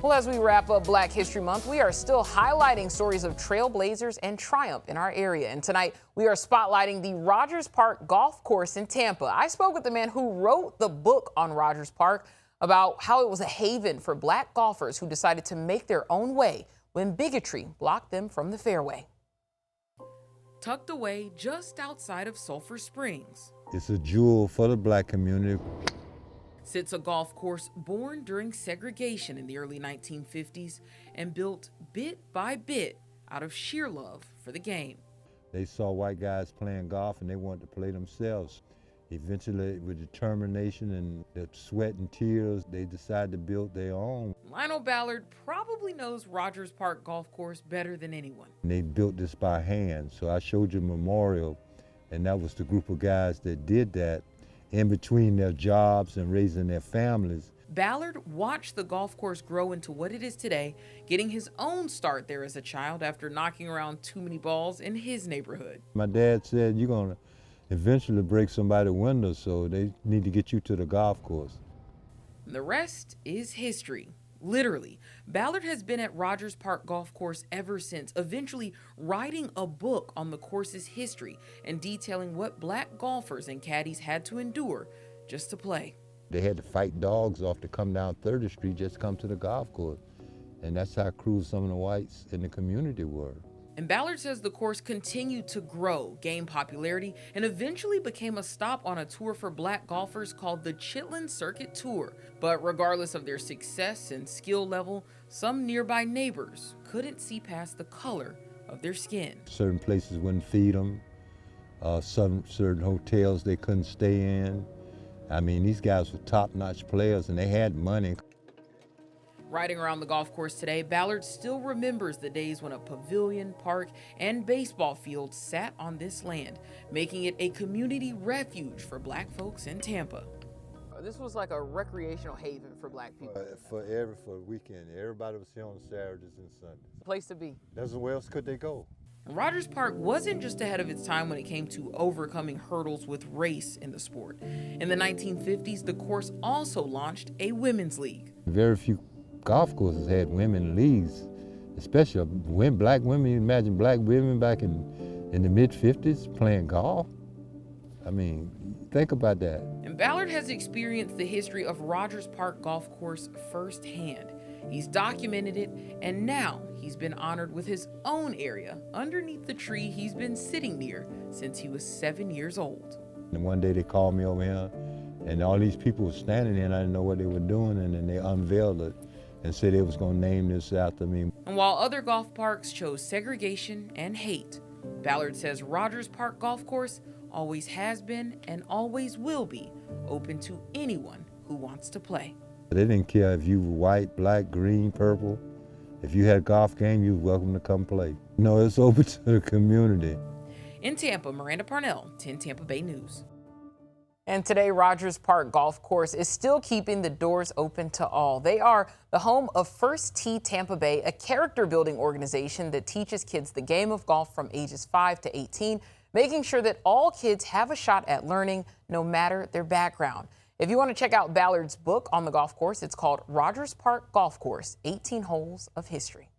Well, as we wrap up Black History Month, we are still highlighting stories of trailblazers and triumph in our area. And tonight, we are spotlighting the Rogers Park Golf Course in Tampa. I spoke with the man who wrote the book on Rogers Park about how it was a haven for Black golfers who decided to make their own way when bigotry blocked them from the fairway. Tucked away just outside of Sulphur Springs, it's a jewel for the Black community. Sits a golf course born during segregation in the early 1950s and built bit by bit out of sheer love for the game. They saw white guys playing golf and they wanted to play themselves. Eventually, with determination and the sweat and tears, they decided to build their own. Lionel Ballard probably knows Rogers Park Golf Course better than anyone. And they built this by hand. So I showed you a memorial, and that was the group of guys that did that in between their jobs and raising their families. Ballard watched the golf course grow into what it is today, getting his own start there as a child after knocking around too many balls in his neighborhood. My dad said, you're going to eventually break somebody's window, so they need to get you to the golf course. The rest is history. Literally, Ballard has been at Rogers Park Golf Course ever since, eventually writing a book on the course's history and detailing what Black golfers and caddies had to endure just to play. They had to fight dogs off to come down 30th Street just to come to the golf course. And that's how cruel some of the whites in the community were. And Ballard says the course continued to grow, gain popularity, and eventually became a stop on a tour for Black golfers called the Chitlin Circuit Tour. But regardless of their success and skill level, some nearby neighbors couldn't see past the color of their skin. Certain places wouldn't feed them. Certain hotels they couldn't stay in. I mean, these guys were top-notch players and they had money. Riding around the golf course today, Ballard still remembers the days when a pavilion, park, and baseball field sat on this land, making it a community refuge for Black folks in Tampa. This was like a recreational haven for Black people. For the weekend, everybody was here on Saturdays and Sundays. Place to be. That's where else could they go? Rogers Park wasn't just ahead of its time when it came to overcoming hurdles with race in the sport. In the 1950s, the course also launched a women's league. Very few golf courses had women leagues, especially when Black women. You imagine Black women back in the mid-50s playing golf? I mean, think about that. And Ballard has experienced the history of Rogers Park Golf Course firsthand. He's documented it, and now he's been honored with his own area underneath the tree he's been sitting near since he was 7 years old. And one day they called me over here, and all these people were standing there, and I didn't know what they were doing, and then they unveiled it and said they was gonna name this after me. And while other golf parks chose segregation and hate, Ballard says Rogers Park Golf Course always has been and always will be open to anyone who wants to play. They didn't care if you were white, black, green, purple. If you had a golf game, you were welcome to come play. No, it's open to the community. In Tampa, Miranda Parnell, 10 Tampa Bay News. And today, Rogers Park Golf Course is still keeping the doors open to all. They are the home of First Tee Tampa Bay, a character-building organization that teaches kids the game of golf from ages 5 to 18, making sure that all kids have a shot at learning, no matter their background. If you want to check out Ballard's book on the golf course, it's called Rogers Park Golf Course, 18 Holes of History.